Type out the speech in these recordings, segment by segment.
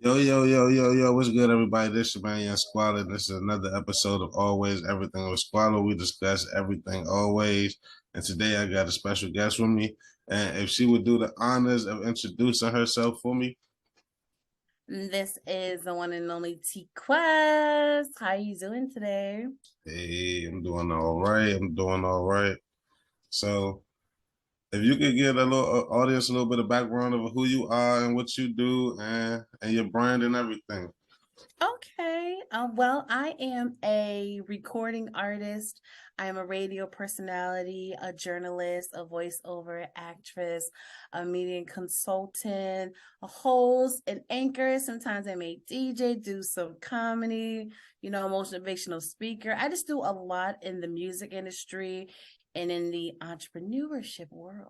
Yo, yo, yo, yo, yo, what's good, everybody? This is your man, Squalla. This is another episode of Always Everything with Squalla. We discuss everything always. And today I got a special guest with me. And if she would do the honors of introducing herself for me. This is the one and only T Quest. How you doing today? Hey, I'm doing all right. I'm doing all right. So if you could give a little audience a little bit of background of who you are and what you do and your brand and everything. Okay. Well, I am a recording artist. I am a radio personality, a journalist, a voiceover actress, a media consultant, a host, an anchor. Sometimes I may DJ, do some comedy, motivational speaker. I just do a lot in the music industry and in the entrepreneurship world.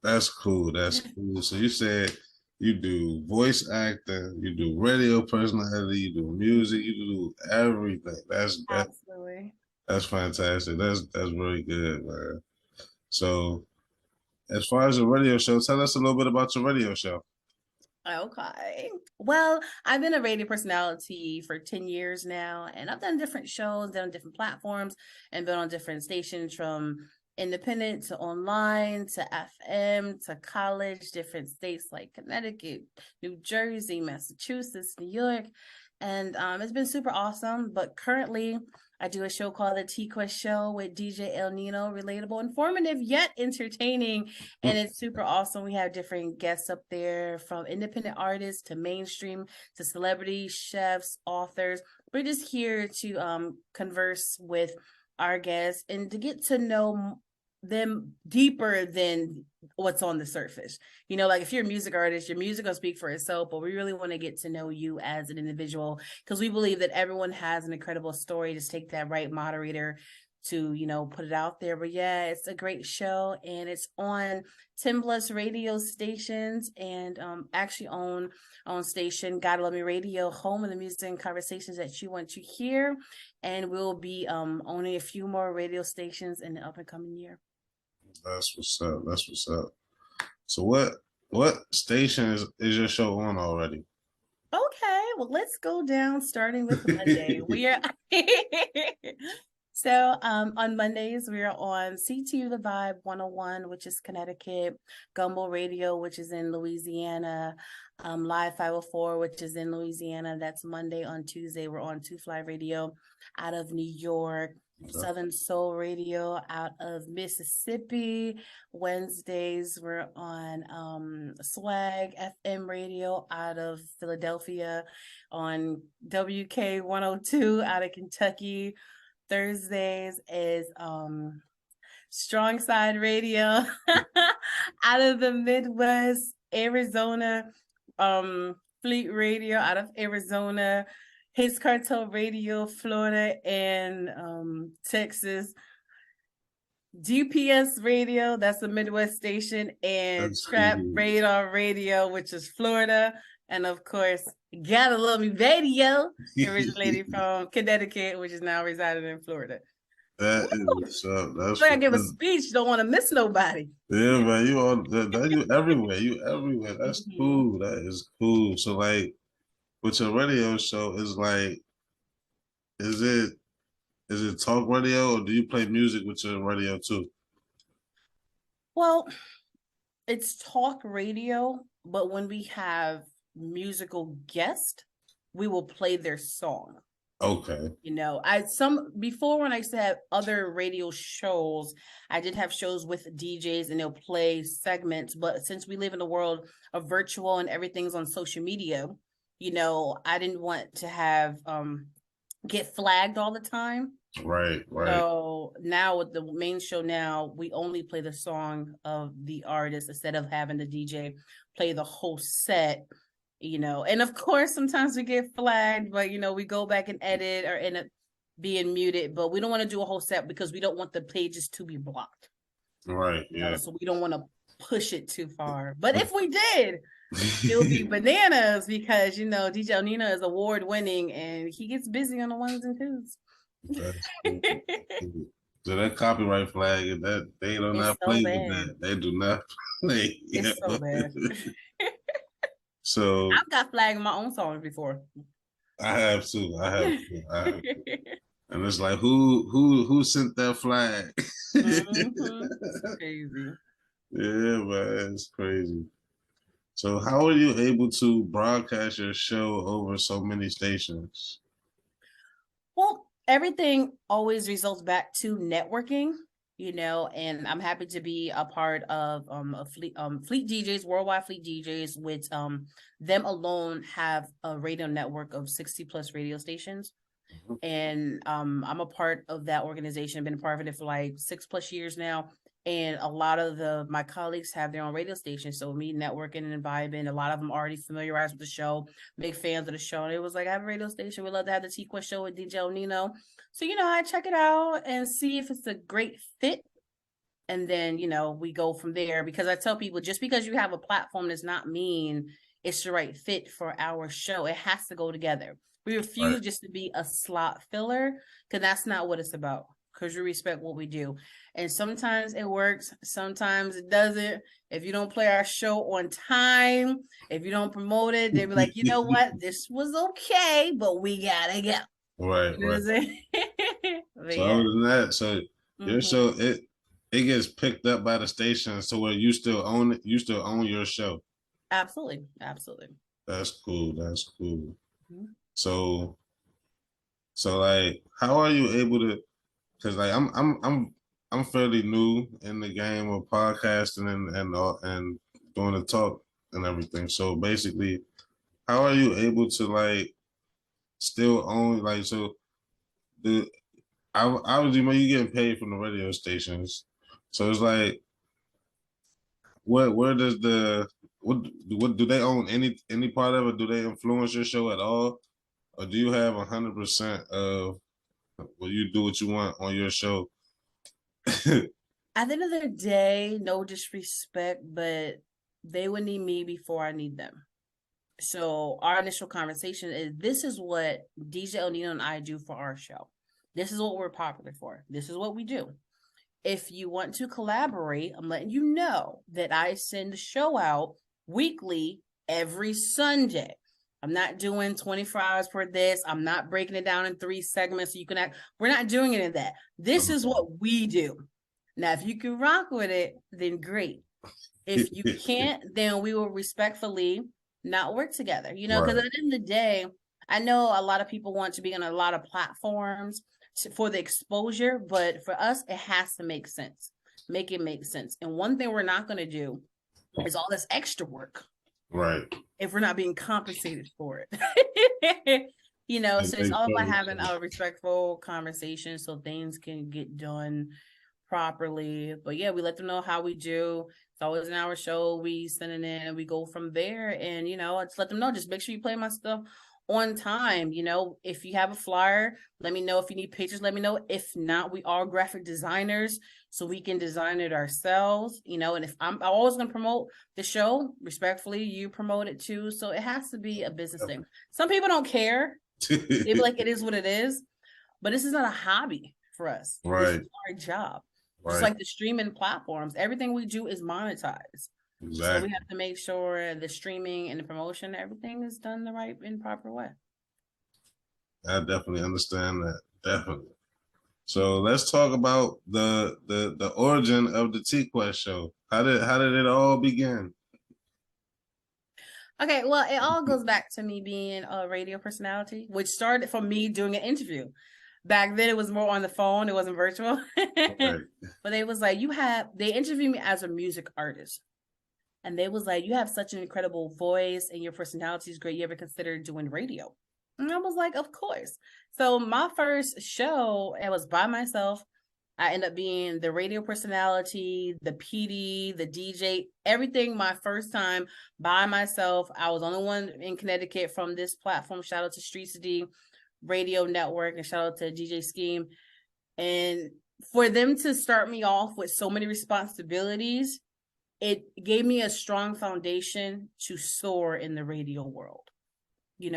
That's cool. That's cool. So you said you do voice acting, you do radio personality, you do music, you do everything. Absolutely. That's fantastic. That's really good, man. So as far as the radio show, tell us a little bit about your radio show. Okay. Well, I've been a radio personality for 10 years now, and I've done different shows, done different platforms, and been on different stations from independent to online to FM to college, different states like Connecticut, New Jersey, Massachusetts, New York. And it's been super awesome. But currently, I do a show called The T Quest Show with DJ El Nino, relatable, informative, yet entertaining. And it's super awesome. We have different guests up there from independent artists to mainstream to celebrities, chefs, authors. We're just here to converse with our guests and to get to know them deeper than what's on the surface. Like if you're a music artist, your music will speak for itself, but we really want to get to know you as an individual because we believe that everyone has an incredible story. Just take that right moderator to put it out there. But yeah, it's a great show, and it's on 10 plus radio stations, and actually on station Gotta Love Me Radio, home of the music and conversations that you want to hear. And we'll be owning a few more radio stations in the up and coming year. That's what's up. That's what's up. So what station is your show on already? Okay, well, let's go down starting with Monday. We are so on Mondays we are on CTU The Vibe 101, which is Connecticut, Gumbo Radio, which is in Louisiana, Live 504, which is in Louisiana. That's Monday. On Tuesday, we're on Two Fly Radio out of New York. Southern Soul Radio out of Mississippi. Wednesdays we're on Swag FM Radio out of Philadelphia, on WK 102 out of Kentucky. Thursdays is Strong Side Radio out of the Midwest, Arizona, Fleet Radio out of Arizona, His Cartel Radio, Florida, and Texas. GPS Radio, that's a Midwest station, and That's Trap cool. Radar Radio, which is Florida. And of course, Gotta Love Me Radio, originated from Connecticut, which is now residing in Florida. That is what's up. That's I give a speech, don't want to miss nobody. yeah, man. You all that you everywhere. You everywhere. That's cool. That is cool. So like with your radio show, is like, is it is it talk radio or do you play music with your radio too? Well, it's talk radio, but when we have musical guests, we will play their song. Okay. Before, when I used to have other radio shows, I did have shows with DJs and they'll play segments. But since we live in a world of virtual and everything's on social media, I didn't want to have get flagged all the time. Right. So now with the main show now, we only play the song of the artist instead of having the DJ play the whole set. And of course sometimes we get flagged, but we go back and edit or end up being muted, but we don't want to do a whole set because we don't want the pages to be blocked. Right. Yeah. So we don't want to push it too far. But if we did, it would be bananas because DJ El Nino is award winning and he gets busy on the ones and twos. That's cool. So that copyright flag, that they do not play with that. They do not play. It's so bad. So I've got flagged in my own songs before. I have to. I have to. I have to. And it's like, who sent that flag? It's crazy. Yeah, man, it's crazy. So how are you able to broadcast your show over so many stations? Well, everything always results back to networking, and I'm happy to be a part of a Fleet DJs, Worldwide Fleet DJs, which them alone have a radio network of 60 plus radio stations. And I'm a part of that organization. I've been a part of it for like 6+ years now. And a lot of my colleagues have their own radio stations. So me networking and vibing, a lot of them already familiarized with the show, big fans of the show. And it was like, I have a radio station. We love to have the T-Quest show with DJ Nino. So, I check it out and see if it's a great fit. And then, we go from there, because I tell people, just because you have a platform does not mean it's the right fit for our show. It has to go together. We refuse just to be a slot filler, because that's not what it's about, because we respect what we do. And sometimes it works, sometimes it doesn't. If you don't play our show on time, if you don't promote it, they'll be like, you know what? This was okay, but we gotta go. Right, You know what right. I'm saying? So Yeah. other than that, so your show it gets picked up by the stations to where you still own it. You still own your show. Absolutely. Absolutely. That's cool. That's cool. Mm-hmm. So like, how are you able to? Because like I'm fairly new in the game of podcasting and doing the talk and everything. So basically, how are you able to like still own like so the I obviously when you getting paid from the radio stations, so it's like where does the what do they own any part of it? Do they influence your show at all, or do you have 100% of well you do what you want on your show? At the end of the day, no disrespect, but they would need me before I need them. So our initial conversation is, this is what DJ O'Neill and I do for our show. This is what we're popular for. This is what we do. If you want to collaborate, I'm letting you know that I send the show out weekly every Sunday. I'm not doing 24 hours for this. I'm not breaking it down in 3 segments so you can act. We're not doing any of that. This is what we do. Now, if you can rock with it, then great. If you can't, then we will respectfully not work together, because at the end of the day, I know a lot of people want to be on a lot of platforms for the exposure, but for us, it has to make sense. Make it make sense. And one thing we're not going to do is all this extra work. Right. If we're not being compensated for it. So it's all about having a respectful conversation so things can get done properly. But yeah, we let them know how we do. It's always an hour show. We send it in and we go from there. And just let them know. Just make sure you play my stuff on time. If you have a flyer, let me know. If you need pictures, let me know. If not, we are graphic designers, so we can design it ourselves. And if I'm always gonna promote the show, respectfully, you promote it too. So it has to be a business thing. Some people don't care. They be like, it is what it is. But this is not a hobby for us. Right. This is our job. Just like the streaming platforms, everything we do is monetized. Exactly. So we have to make sure the streaming and the promotion, everything is done the right and proper way. I definitely understand that. Definitely. So let's talk about the origin of the T-Quest show. How did it all begin? Okay, well, it all goes back to me being a radio personality, which started from me doing an interview. Back then, it was more on the phone; it wasn't virtual. Right. But they was like, they interviewed me as a music artist, and they was like, you have such an incredible voice, and your personality is great. You ever considered doing radio? And I was like, of course. So my first show, it was by myself. I ended up being the radio personality, the PD, the DJ, everything my first time by myself. I was the only one in Connecticut from this platform. Shout out to Streets D Radio Network and shout out to DJ Scheme. And for them to start me off with so many responsibilities, it gave me a strong foundation to soar in the radio world.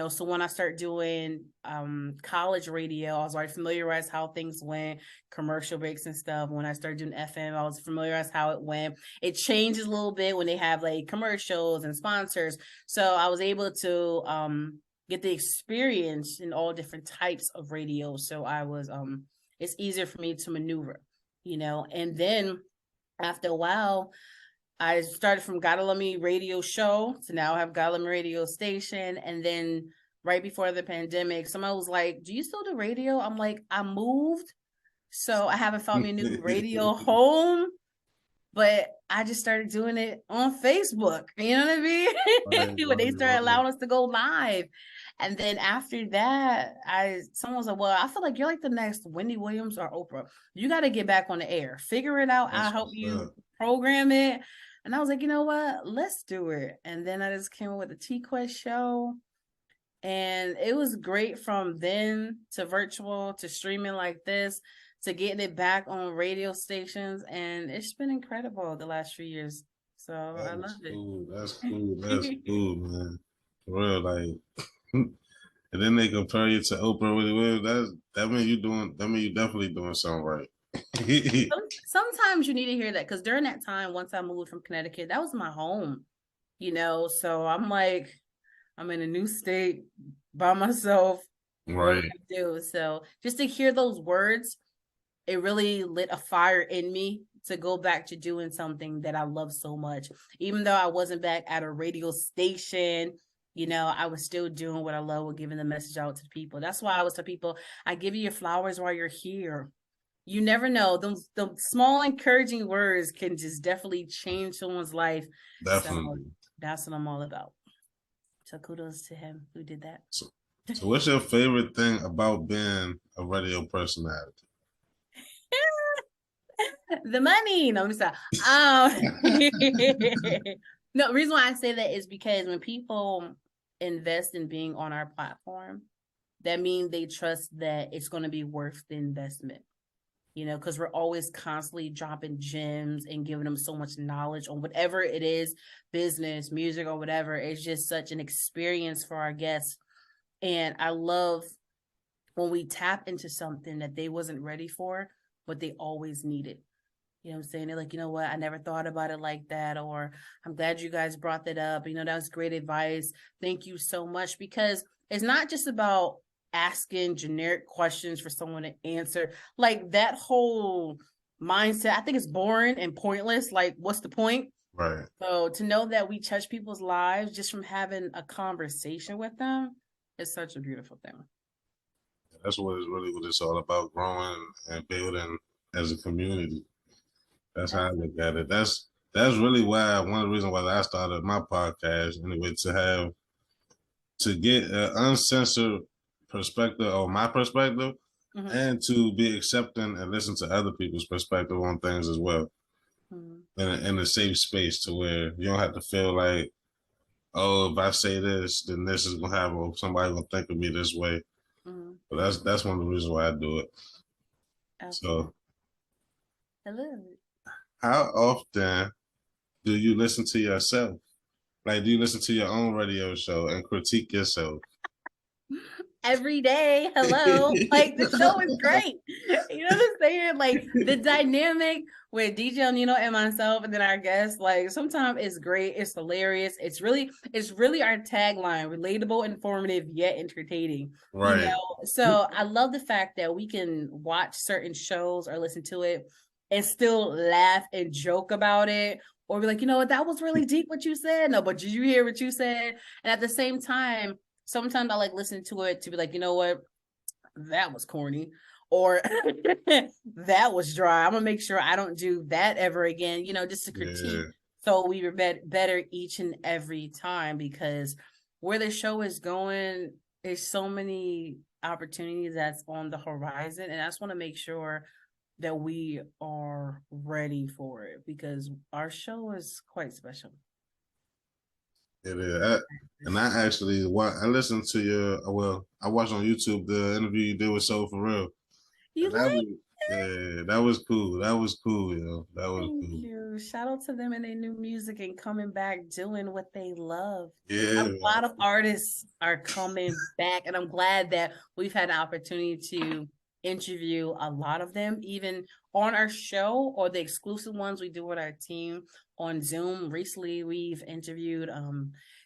So when I start doing college radio, I was already familiarized how things went, commercial breaks and stuff. When I started doing FM, I was familiarized how it went. It changes a little bit when they have like commercials and sponsors. So I was able to get the experience in all different types of radio. So I was it's easier for me to maneuver, and then after a while, I started from Gotta Love Me radio show to now I have Gotta Love Me radio station. And then right before the pandemic, someone was like, "Do you still do radio?" I'm like, "I moved, so I haven't found me a new radio home." But I just started doing it on Facebook. You know what I mean? Right, When they right, started right. allowing us to go live. And then after that, someone was like, "Well, I feel like you're like the next Wendy Williams or Oprah. You got to get back on the air. Figure it out. I'll That's help what's you up. program it." And I was like, "You know what? Let's do it." And then I just came up with the T Quest show. And it was great from then to virtual to streaming like this to getting it back on radio stations. And it's been incredible the last few years. So I love That's it. cool. That's cool. That's cool, man. For real, like, and then they compare you to Oprah Winfrey Williams. That mean you doing. That mean you definitely doing something right. Sometimes you need to hear that because during that time, once I moved from Connecticut, that was my home, So I'm like, I'm in a new state by myself. What do Right. I do? So just to hear those words, it really lit a fire in me to go back to doing something that I love so much. Even though I wasn't back at a radio station, I was still doing what I love with giving the message out to people. That's why I always tell people, I give you your flowers while you're here. You never know. The small encouraging words can just definitely change someone's life. So Definitely. that's what I'm all about. So kudos to him who did that. So what's your favorite thing about being a radio personality? The money. No, I'm just no, the reason why I say that is because when people invest in being on our platform, that means they trust that it's going to be worth the investment. Because we're always constantly dropping gems and giving them so much knowledge on whatever it is, business, music, or whatever. It's just such an experience for our guests. And I love when we tap into something that they wasn't ready for, but they always needed. You know what I'm saying? They're like, "You know what? I never thought about it like that." Or, "I'm glad you guys brought that up. That was great advice. Thank you so much." Because it's not just about asking generic questions for someone to answer. Like that whole mindset, I think it's boring and pointless. Like, what's the point? Right. So to know that we touch people's lives just from having a conversation with them is such a beautiful thing. That's what it's all about, growing and building as a community. That's how I look at it. That's really why one of the reasons why I started my podcast anyway, to get an uncensored perspective or my perspective, Mm-hmm. and to be accepting and listen to other people's perspective on things as well, in a safe space to where you don't have to feel like, oh, if I say this, then this is gonna happen, or somebody gonna think of me this way. Mm-hmm. But that's one of the reasons why I do it. Absolutely. So, Hello. how often do you listen to yourself? Like, do you listen to your own radio show and critique yourself? Every day. Hello. Like the show is great. You know what I'm saying? Like the dynamic with DJ Nino and myself and then our guests, like sometimes it's great, it's hilarious. It's really our tagline, relatable, informative, yet entertaining. Right. So I love the fact that we can watch certain shows or listen to it and still laugh and joke about it. Or be like, "You know what, that was really deep what you said. No, but did you hear what you said?" And at the same time, sometimes I like listen to it to be like, "You know what, that was corny," or "That was dry. I'm gonna make sure I don't do that ever again." Just to critique. Yeah. So we were better each and every time because where the show is going, there's so many opportunities that's on the horizon, and I just want to make sure that we are ready for it because our show is quite special. It is. I actually I listened to I watched on YouTube the interview you did with Soul for Real. You And that like was Yeah, that was cool. That was cool, yo. That was Thank cool. you. Shout out to them and their new music and coming back doing what they love. A Yeah, lot of artists are coming back, and I'm glad that we've had an opportunity to interview a lot of them, even on our show or the exclusive ones we do with our team on Zoom. Recently, we've interviewed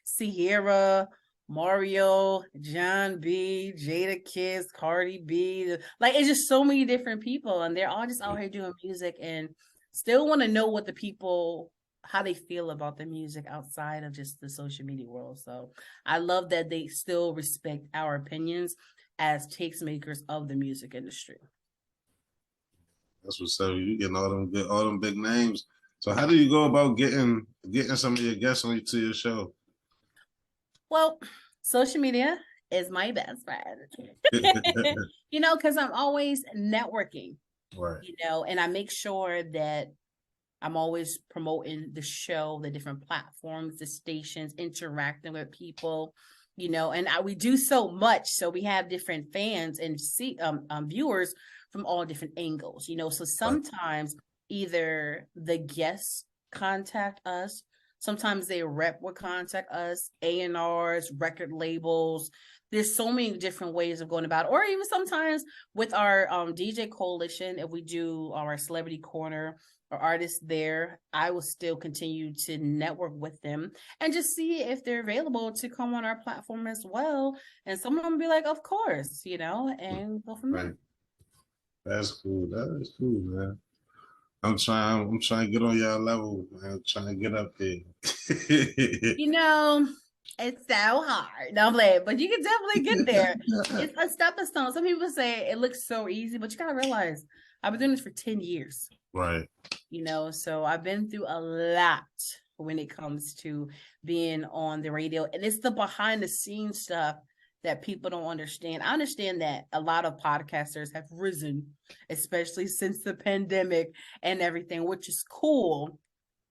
Sierra, Mario, John B, Jada Kiss, Cardi B. Like it's just so many different people, and they're all just out here doing music and still want to know what the people how they feel about the music outside of just the social media world. So I love that they still respect our opinions as tastemakers of the music industry. that's what's up. You getting all them big names. So how do you go about getting some of your guests on to your show? Well, social media is my best friend. Because I'm always networking, Right, and I make sure that I'm always promoting the show, the different platforms, the stations, interacting with people, and we do so much. So we have different fans and viewers from all different angles, So right, sometimes either the guests contact us, sometimes they rep will contact us, A&Rs, record labels. There's so many different ways of going about it. Or even sometimes with our DJ coalition, if we do our celebrity corner or artists there, I will still continue to network with them and just see if they're available to come on our platform as well. And some of them be like, of course, and go from right. there. That's cool. That is cool, man. I'm trying to get on y'all level, man. I'm trying to get up there. You know, it's so hard. No, I'm playing, but you can definitely get there. It's a stepping stone. Some people say it looks so easy, but you gotta realize I've been doing this for 10 years. Right. So I've been through a lot when it comes to being on the radio, and it's the behind the scenes stuff that people don't understand. I understand that a lot of podcasters have risen, especially since the pandemic and everything, which is cool.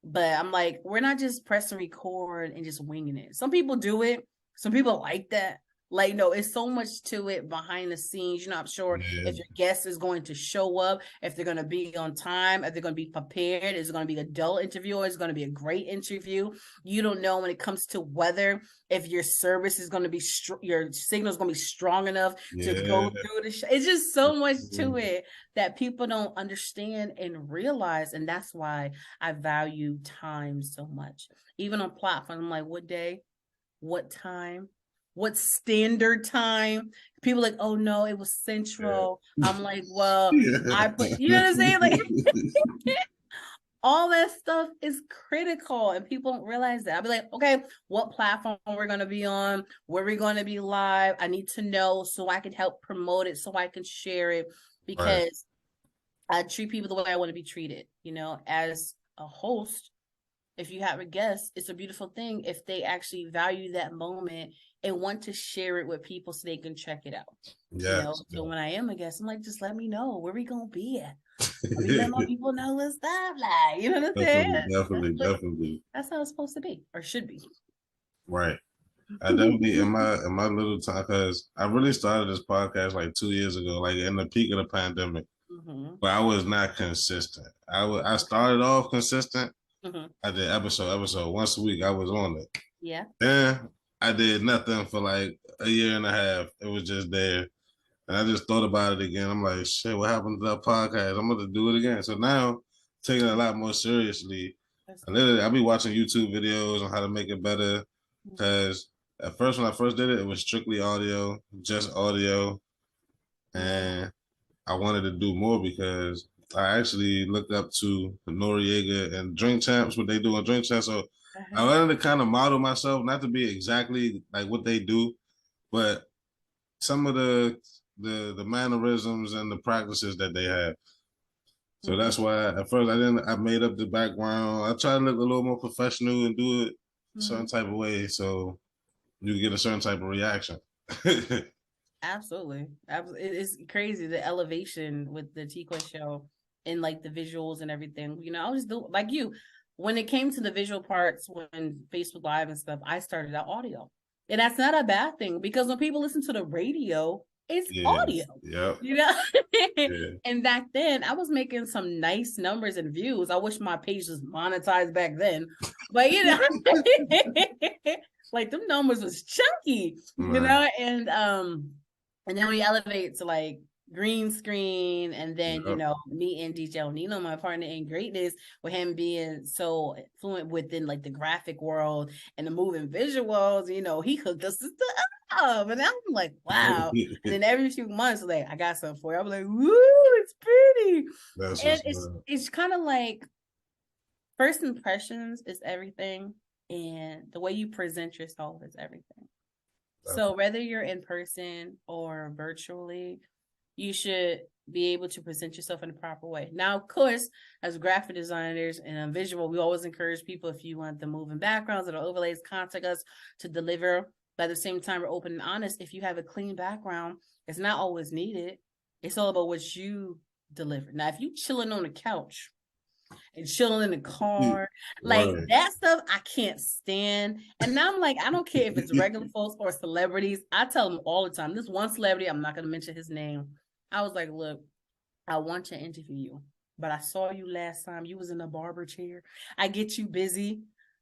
But I'm like, we're not just pressing record and just winging it. Some people do it. Some people like that. Like, no, it's so much to it behind the scenes. You're not sure Yeah. if your guest is going to show up, if they're going to be on time, if they're going to be prepared. Is it going to be a dull interview or is it going to be a great interview? You don't know when it comes to weather if your service is going to be your signal is going to be strong enough to Yeah. go through the show. It's just so much to it that people don't understand and realize, and that's why I value time so much. Even on platforms, I'm like, what day, what time, what standard time? People like, oh no, it was central. I'm like, well, I put, you know what I'm saying? Like all that stuff is critical and people don't realize that. I'll be like, okay, what platform we're going to be on, where we're going to be live. I need to know so I can help promote it, so I can share it, Right. because I treat people the way I want to be treated. As a host, if you have a guest, it's a beautiful thing if they actually value that moment and want to share it with people so they can check it out. Yes. So when I am a guest, I'm like, just let me know where we gonna be at. Let me let my people know what's up, like, you know what I'm saying? Definitely, definitely, What, definitely. that's how it's supposed to be or should be. Right. I definitely in my little time because I really started this podcast like 2 years ago, like in the peak of the pandemic. Mm-hmm. But I was not consistent. I Okay. started off consistent. Mm-hmm. I did episode once a week. I was on it. Yeah. Then I did nothing for like a year and a half. It was just there. And I just thought about it again. I'm like, shit, what happened to that podcast? I'm gonna do it again. So now taking it a lot more seriously. That's I good. literally I'll be watching YouTube videos on how to make it better. Cause at first when I first did it, it was strictly audio, just audio. Mm-hmm. And I wanted to do more because I actually looked up to Noriega and Drink Champs, what they do on Drink Champs. So I Uh-huh. wanted to kind of model myself, not to be exactly like what they do, but some of the mannerisms and the practices that they have. So Mm-hmm. that's why at first I made up the background. I tried to look a little more professional and do it a certain Mm-hmm. type of way so you get a certain type of reaction. Absolutely. It's crazy the elevation with the T-Quest show and like the visuals and everything. I was do like you. When it came to the visual parts, when Facebook Live and stuff, I started out audio. And that's not a bad thing because when people listen to the radio, It's audio, Yes. Yep. you know? Yeah. And back then I was making some nice numbers and views. I wish my page was monetized back then, but like them numbers was chunky, Right. and then we elevate to like green screen, and then Yep. me and DJ Nino, my partner in greatness, with him being so fluent within like the graphic world and the moving visuals, he hooked us up, and I'm like, wow. And then every few months, like, I got something for you. I'm like, woo, it's pretty. That's And what's it's up. it's kind of like first impressions is everything, and the way you present yourself is everything. So whether you're in person or virtually, you should be able to present yourself in a proper way. Now, of course, as graphic designers and visual, we always encourage people, if you want the moving backgrounds or the overlays, contact us to deliver. But at the same time, we're open and honest. If you have a clean background, it's not always needed. It's all about what you deliver. Now, if you chilling on the couch and chilling in the car, like Right. that stuff I can't stand. And now I'm like, I don't care if it's regular folks or celebrities. I tell them all the time. This one celebrity, I'm not going to mention his name. I was like, look, I want to interview you, but I saw you last time. You was in a barber chair. I get you busy,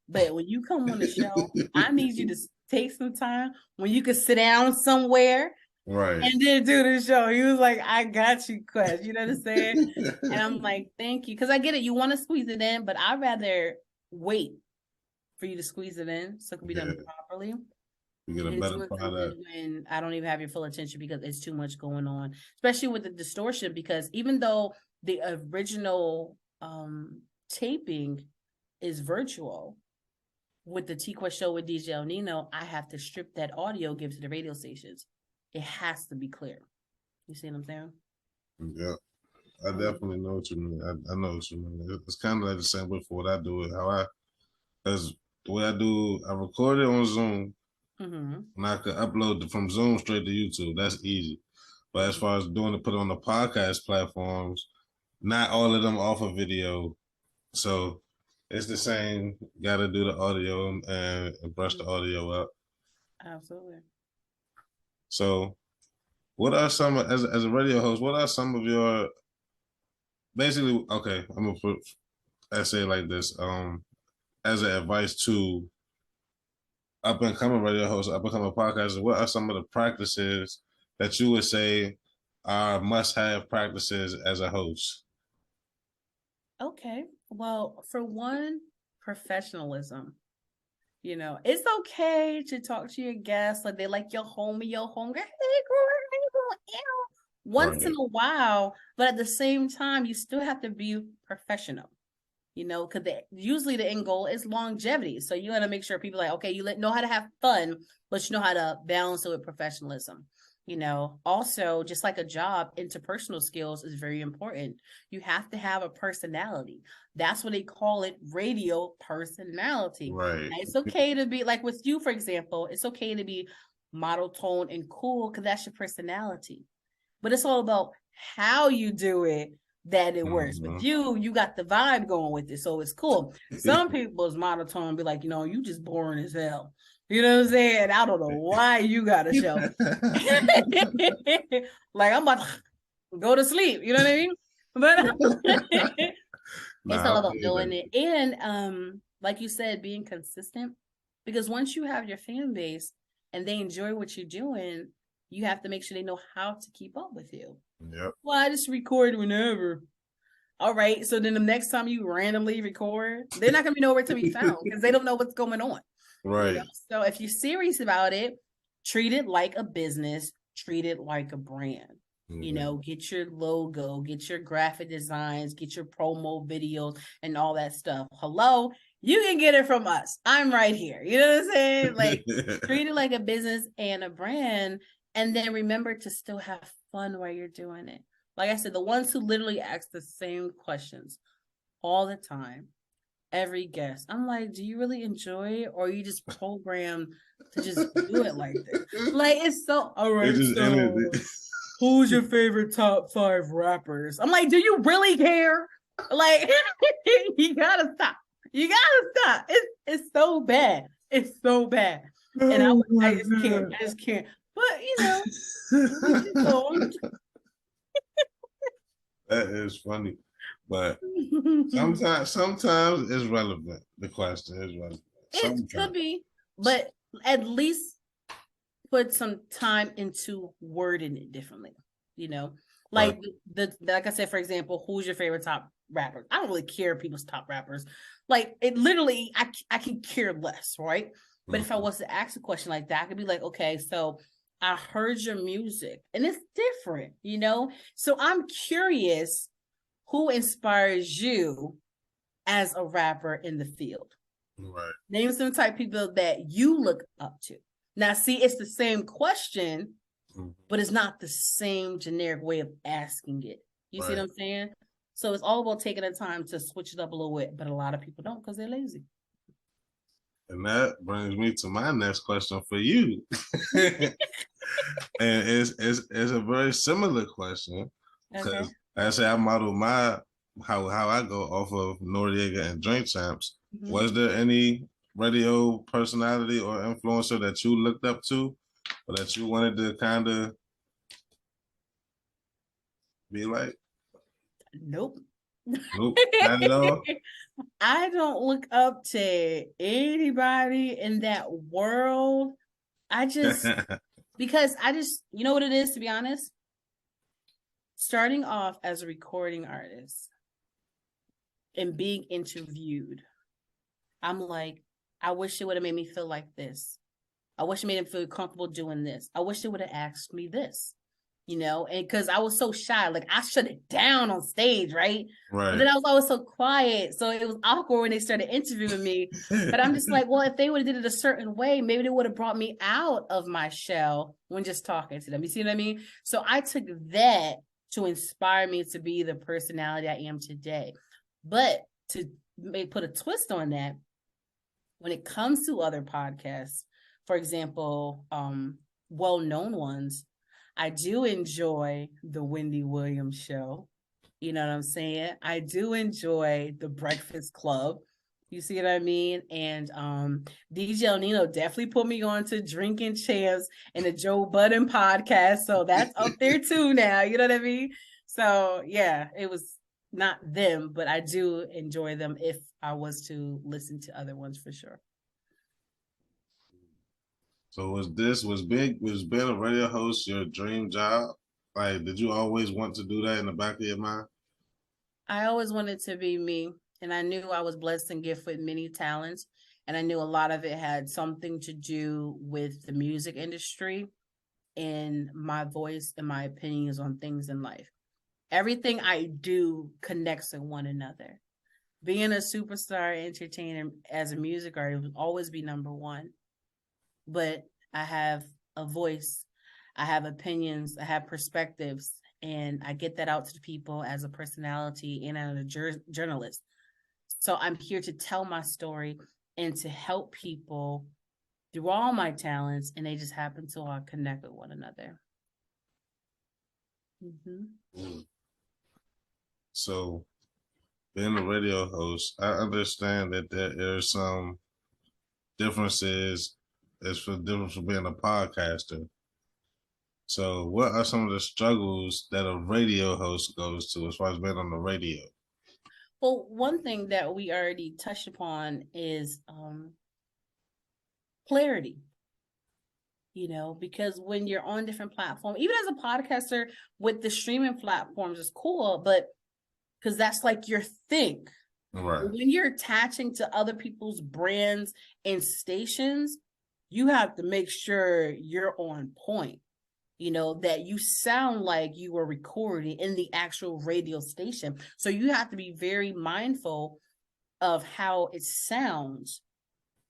but when you come on the show, I need you to take some time when you could sit down somewhere Right. and then do the show. He was like, I got you, Quest. You know what I'm saying? And I'm like, thank you. Because I get it. You want to squeeze it in, but I'd rather wait for you to squeeze it in so it can be done properly. You get a And better doing product. something when I don't even have your full attention because it's too much going on, especially with the distortion. Because even though the original taping is virtual with the T-Quest show with DJ El Nino, I have to strip that audio, give to the radio stations. It has to be clear. You see what I'm saying? Yeah. I definitely know what you mean. I know what you mean. It's kind of like the same way for what I do. As the way I record it on Zoom, and I could upload it from Zoom straight to YouTube. That's easy. But as far as doing it, put it on the podcast platforms, not all of them offer video. So it's the same. Got to do the audio and brush the audio up. Absolutely. So, what are some as a radio host? What are some of your basically? Okay, I'm gonna put I say it like this. As an advice to up and coming radio hosts, up and coming podcasters, what are some of the practices that you would say are must have practices as a host? Okay. Well, for one, professionalism. It's okay to talk to your guests like they like your homie, hey, girl, how you doing? Once in a while, but at the same time, you still have to be professional. Because usually the end goal is longevity. So you got to make sure people are like, okay, you know how to have fun, but you know how to balance it with professionalism. Also, just like a job, interpersonal skills is very important. You have to have a personality. That's what they call it, radio personality. Right. Now, it's okay to be like with you, for example, it's okay to be monotone and cool because that's your personality. But it's all about how you do it that it works. With you got the vibe going with it, so it's cool. Some people's monotone be like, you just boring as hell. You know what I'm saying? I don't know why you got a show. Like I'm about to go to sleep. You know what I mean? But it's all about doing it. And like you said, being consistent. Because once you have your fan base and they enjoy what you're doing, you have to make sure they know how to keep up with you. Yep. Well, I just record whenever. All right. So then the next time you randomly record, they're not going to be nowhere to be found because they don't know what's going on. Right. So if you're serious about it, treat it like a business, treat it like a brand. Get your logo, get your graphic designs, get your promo videos and all that stuff. Hello, you can get it from us. I'm right here. You know what I'm saying? Like treat it like a business and a brand. And then remember to still have fun while you're doing it. Like I said, the ones who literally ask the same questions all the time, every guest. I'm like, do you really enjoy it? Or are you just programmed to just do it like this? Like, it's so, all right, so who's your favorite top 5 rappers? I'm like, do you really care? Like, you gotta stop. You gotta stop. It's so bad. It's so bad. And I just can't. But, you know, each his own. That is funny, but sometimes it's relevant. The question is relevant. It could Sometimes, be, but at least put some time into wording it differently. You know, right? like like I said, for example, who's your favorite top rapper? I don't really care people's top rappers. Like it literally, I can care less, right? But if I Mhm. was to ask a question like that, I could be like, okay, so I heard your music and it's different, you know? So I'm curious who inspires you as a rapper in the field. Right. Name some type of people that you look up to. Now, see, it's the same question, Mhm. but it's not the same generic way of asking it. You see what Right. I'm saying? So it's all about taking the time to switch it up a little bit, but a lot of people don't because they're lazy. And that brings me to my next question for you. And it's a very similar question Okay. because I say I model my how I go off of Noriega and Drink Champs. Mm-hmm. Was there any radio personality or influencer that you looked up to or that you wanted to kind of be like? Nope. Nope, not at all. I don't look up to anybody in that world. I just, because I just, you know what it is, to be honest? Starting off as a recording artist and being interviewed, I'm like, I wish it would have made me feel like this. I wish it made him feel comfortable doing this. I wish they would have asked me this, you know, and because I was so shy, like I shut it down on stage, right? But Right. then I was always so quiet. So it was awkward when they started interviewing me. But I'm just like, well, if they would have did it a certain way, maybe they would have brought me out of my shell when just talking to them. You see what I mean? So I took that to inspire me to be the personality I am today. But to put a twist on that, when it comes to other podcasts, for example, well-known ones, I do enjoy the Wendy Williams show. You know what I'm saying? I do enjoy the Breakfast Club. You see what I mean? And DJ El Nino definitely put me on to Drinking Champs and the Joe Budden podcast. So that's up there too now. You know what I mean? So yeah, it was not them, but I do enjoy them if I was to listen to other ones for sure. So was being a radio host your dream job? Like, did you always want to do that in the back of your mind? I always wanted to be me, and I knew I was blessed and gifted with many talents, and I knew a lot of it had something to do with the music industry and my voice and my opinions on things in life. Everything I do connects with one another. Being a superstar entertainer as a music artist will always be number one, but I have a voice, I have opinions, I have perspectives, and I get that out to the people as a personality and as a journalist. So I'm here to tell my story and to help people through all my talents, and they just happen to all connect with one another. Mm-hmm. Mm. So, being a radio host, I understand that there are some differences as for different from being a podcaster. So, what are some of the struggles that a radio host goes to as far as being on the radio? Well, one thing that we already touched upon is clarity. You know, because when you're on different platforms, even as a podcaster with the streaming platforms, is cool, but because that's like your thing. Right. When you're attaching to other people's brands and stations, you have to make sure you're on point. You know, that you sound like you were recording in the actual radio station. So you have to be very mindful of how it sounds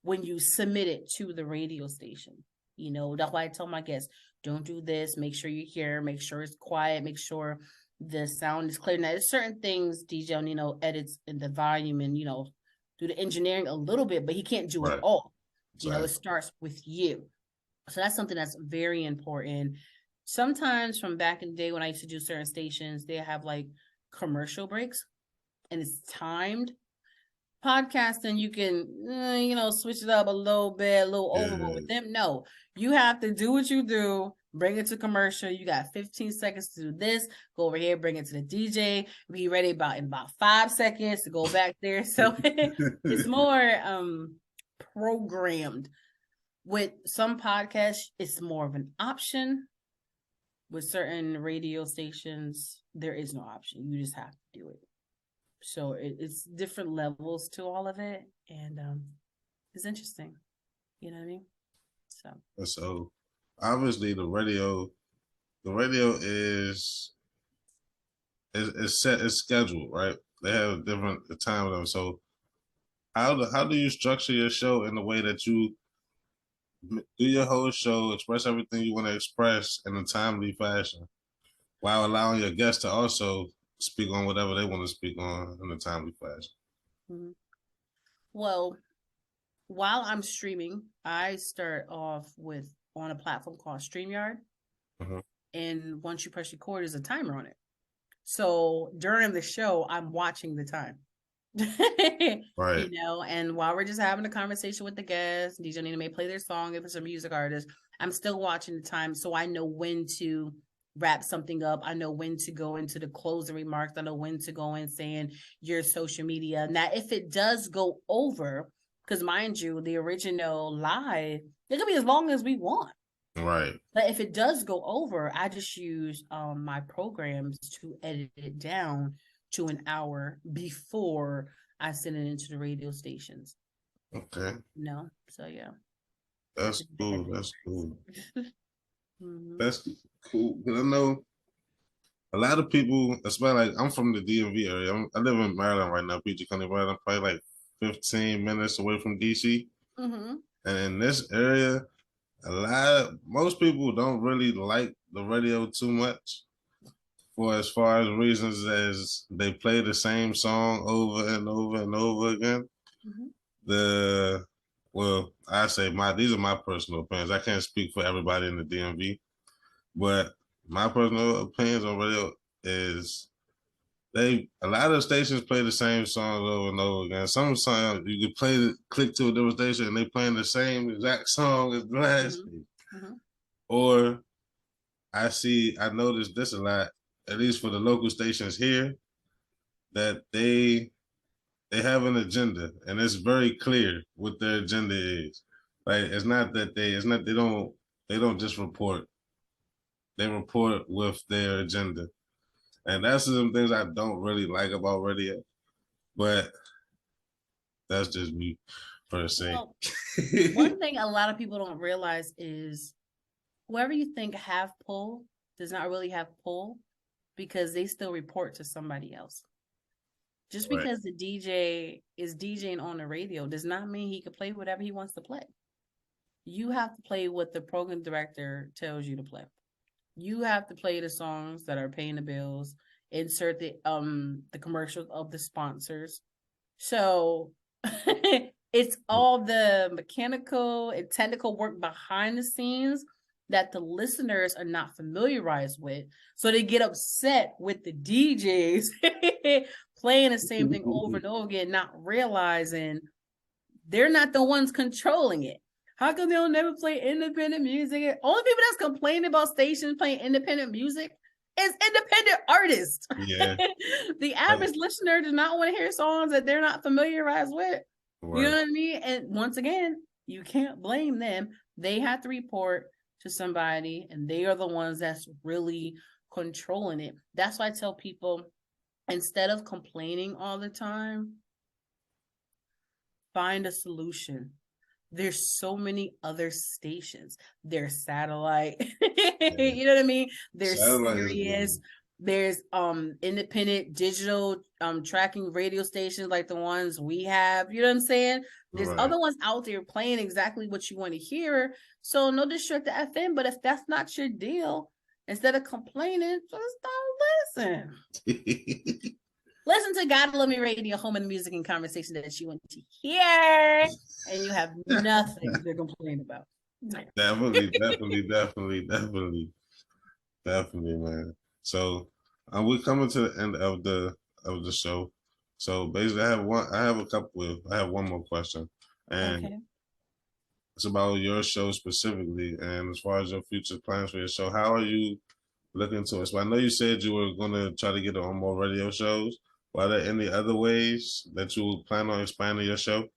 when you submit it to the radio station. You know, that's why I tell my guests, don't do this. Make sure you're here. Make sure it's quiet. Make sure the sound is clear. Now, there's certain things DJ, edits in the volume and, do the engineering a little bit, but he can't do it Right. all. Exactly. It starts with you. So that's something that's very important. Sometimes from back in the day when I used to do certain stations, they have like commercial breaks and it's timed. podcasting, you can, switch it up a little bit, a little over, but with them, no. You have to do what you do, bring it to commercial. You got 15 seconds to do this, go over here, bring it to the DJ, be ready in about 5 seconds to go back there. So it's more programmed. With some podcasts, it's more of an option. With certain radio stations, there is no option. You just have to do it. So it's different levels to all of it, and it's interesting. You know what I mean? So obviously the radio is set, it's scheduled, right? They have different time of them. So how do you structure your show in the way that you do your whole show, express everything you want to express in a timely fashion, while allowing your guests to also speak on whatever they want to speak on in a timely fashion? Mm-hmm. Well, while I'm streaming, I start off on a platform called StreamYard. Mm-hmm. And once you press record, there's a timer on it. So during the show, I'm watching the time. Right. And while we're just having a conversation with the guests, DJ Nina may play their song if it's a music artist, I'm still watching the time, so I know when to wrap something up. I know when to go into the closing remarks. I know when to go in saying your social media. Now, if it does go over, because mind you, the original live, it can be as long as we want. Right. But if it does go over, I just use my programs to edit it down to an hour before I send it into the radio stations. Okay. So yeah. That's cool. That's cool. That's cool. Because I know a lot of people, especially I'm from the DMV area. I live in Maryland right now, PG County, Maryland. I'm probably like 15 minutes away from DC. Mm-hmm. And in this area, most people don't really like the radio too much. For as far as reasons as they play the same song over and over and over again. Mm-hmm. These are my personal opinions. I can't speak for everybody in the DMV, but my personal opinions on radio is a lot of stations play the same songs over and over again. Some songs you can click to a different station and they playing the same exact song as the last. Mm-hmm. Mm-hmm. Or I noticed this a lot, at least for the local stations here, that they have an agenda, and it's very clear what their agenda is. Like they don't just report. They report with their agenda. And that's some things I don't really like about radio. But that's just me per se. Well, one thing a lot of people don't realize is whoever you think have pull does not really have pull, because they still report to somebody else. Just because the DJ is DJing on the radio does not mean he can play whatever he wants to play. You have to play what the program director tells you to play. You have to play the songs that are paying the bills, insert the commercials of the sponsors. So it's all the mechanical and technical work behind the scenes that the listeners are not familiarized with. So they get upset with the DJs playing the same thing over and over again, not realizing they're not the ones controlling it. How come they'll never play independent music? Only people that's complaining about stations playing independent music is independent artists. Yeah. The average listener does not want to hear songs that they're not familiarized with. Right. You know what I mean? And once again, you can't blame them. They have to report to somebody, and they are the ones that's really controlling it. That's why I tell people, instead of complaining all the time, find a solution. There's so many other stations. There's satellite. You know what I mean? There's Sirius. There's independent digital tracking radio stations like the ones we have. You know what I'm saying? There's other ones out there playing exactly what you want to hear. So no disrespect to FM, but if that's not your deal, instead of complaining, just don't listen. Listen to God Love Me Radio, home of the music and conversation that you want to hear, and you have nothing to complain about. Definitely, man. So we're coming to the end of the show. So basically, I have one more question, and Okay. it's about your show specifically. And as far as your future plans for your show, how are you looking to it? So I know you said you were going to try to get on more radio shows. Are there any other ways that you plan on expanding your show?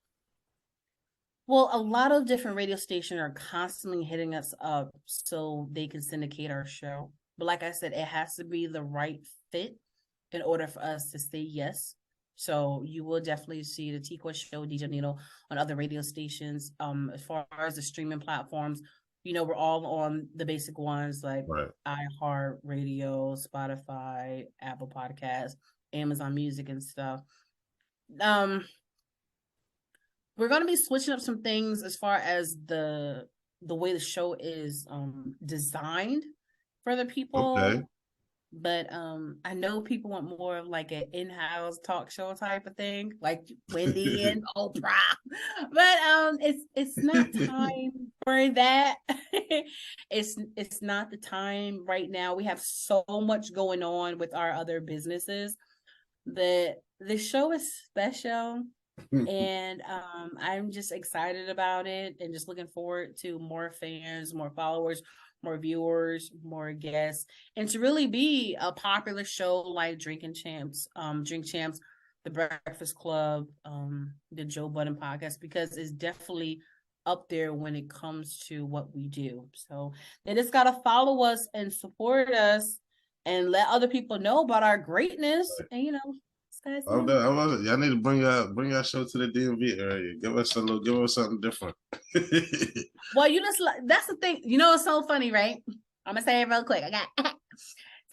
Well, a lot of different radio stations are constantly hitting us up so they can syndicate our show. But like I said, it has to be the right fit in order for us to say yes. So you will definitely see the Tiqua show, DJ Nino, on other radio stations. As far as the streaming platforms, we're all on the basic ones like Right. iHeartRadio, Spotify, Apple Podcasts, Amazon Music, and stuff. Um, we're gonna be switching up some things as far as the way the show is designed for the Okay. people. But I know people want more of like an in-house talk show type of thing, like Wendy and Oprah. But it's not time for that. It's not the time right now. We have so much going on with our other businesses that the show is special, and I'm just excited about it and just looking forward to more fans, more followers, more viewers, more guests, and to really be a popular show like Drink Champs, The Breakfast Club, the Joe Budden podcast, because it's definitely up there when it comes to what we do. So they just gotta follow us and support us and let other people know about our greatness. And Y'all need to bring your show to the DMV area. Give us something different. Well, that's the thing. It's so funny, right? I'm gonna say it real quick. I got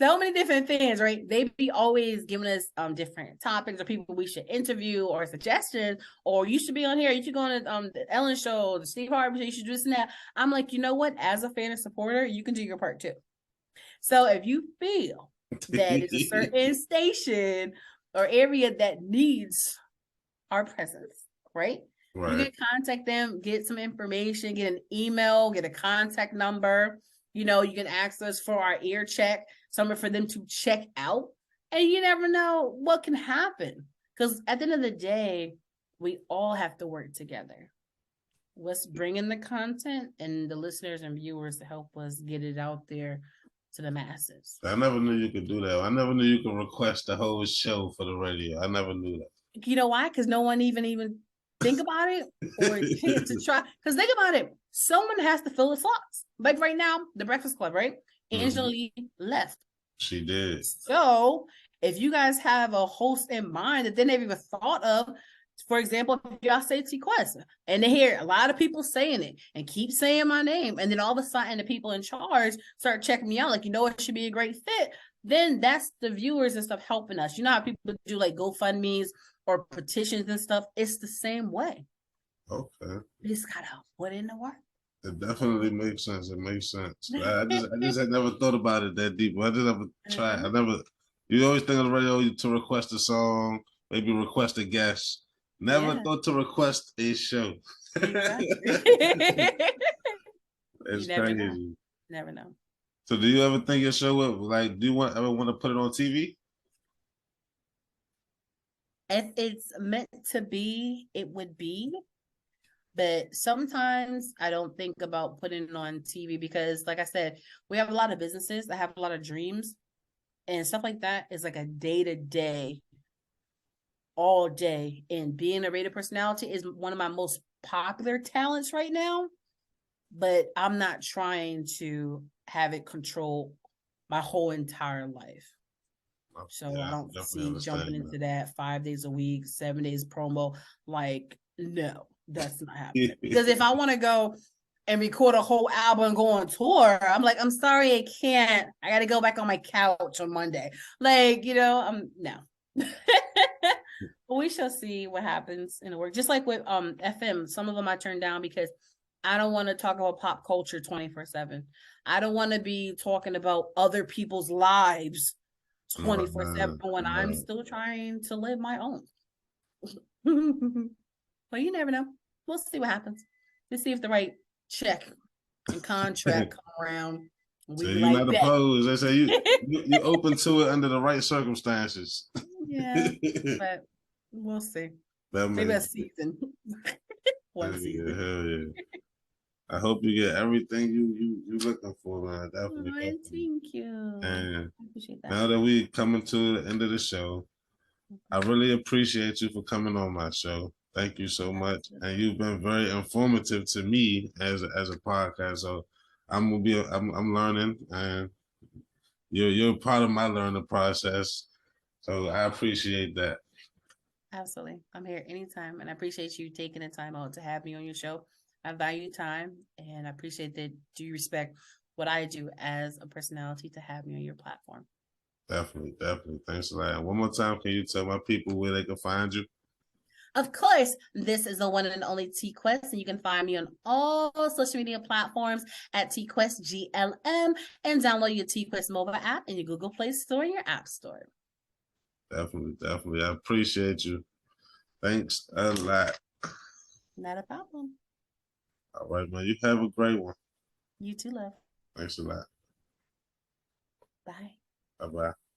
so many different things, right? They be always giving us different topics or people we should interview or suggestions, or you should be on here. You should go on the Ellen show, the Steve Harvey show. You should do this and that. I'm like, you know what? As a fan and supporter, you can do your part too. So if you feel that it's a certain station or area that needs our presence, right? You Right. can contact them, get some information, get an email, get a contact number. You can ask us for our ear check, somewhere for them to check out. And you never know what can happen. Because at the end of the day, we all have to work together. Let's bring in the content and the listeners and viewers to help us get it out there to the masses. I never knew you could do that. I never knew you could request the whole show for the radio. I never knew that. You know why? Because no one even think about it or to try. Because think about it. Someone has to fill the slots. Like right now, the Breakfast Club, right? Angela Lee left. She did. So if you guys have a host in mind that they never even thought of, for example, if y'all say Tiquessa and they hear a lot of people saying it and keep saying my name, and then all of a sudden the people in charge start checking me out, like, it should be a great fit, then that's the viewers and stuff helping us. You know how people do like GoFundMe's or petitions and stuff? It's the same way. Okay. We just gotta put in the work. It definitely makes sense. It makes sense. I just had never thought about it that deep. I just never tried. You always think on the radio to request a song, maybe request a guest. Never thought to request a show. Exactly. It's never crazy. know. Never know. So do you ever think your show would do you ever want to put it on TV? If it's meant to be, it would be. But sometimes I don't think about putting it on TV because, like I said, we have a lot of businesses that have a lot of dreams, and stuff like that is like a day-to-day, all day. And being a radio personality is one of my most popular talents right now, but I'm not trying to have it control my whole entire life. So I don't see jumping into that 5 days a week, 7 days promo. Like, no, that's not happening. Because if I want to go and record a whole album and go on tour, I'm like, I'm sorry, I can't. I got to go back on my couch on Monday. Like, no. But we shall see what happens in the work. Just like with FM, some of them I turned down because I don't want to talk about pop culture 24/7. I don't want to be talking about other people's lives 24/7 when I'm still trying to live my own. Well, you never know. We'll see what happens. Let's see if the right check and contract come around. So you're not opposed. They say you open to it under the right circumstances. Yeah, but We'll see. That Maybe a makes it. season. Hell One yeah, season. hell yeah. I hope you get everything you looking for, man. Definitely, Oh, definitely. thank you. And I appreciate that. now that we coming to the end of the show, I really appreciate you for coming on my show. Thank you so much, and you've been very informative to me as a podcast. So I'm learning, and you're part of my learning process. So I appreciate that. Absolutely. I'm here anytime, and I appreciate you taking the time out to have me on your show. I value time, and I appreciate that you respect what I do as a personality to have me on your platform. Definitely, definitely. Thanks a lot. And one more time, can you tell my people where they can find you? Of course, this is the one and only T Quest, and you can find me on all social media platforms at T Quest GLM, and download your T Quest mobile app in your Google Play Store and your App Store. Definitely, definitely. I appreciate you. Thanks a lot. Not a problem. All right, man. You have a great one. You too, love. Thanks a lot. Bye. Bye bye.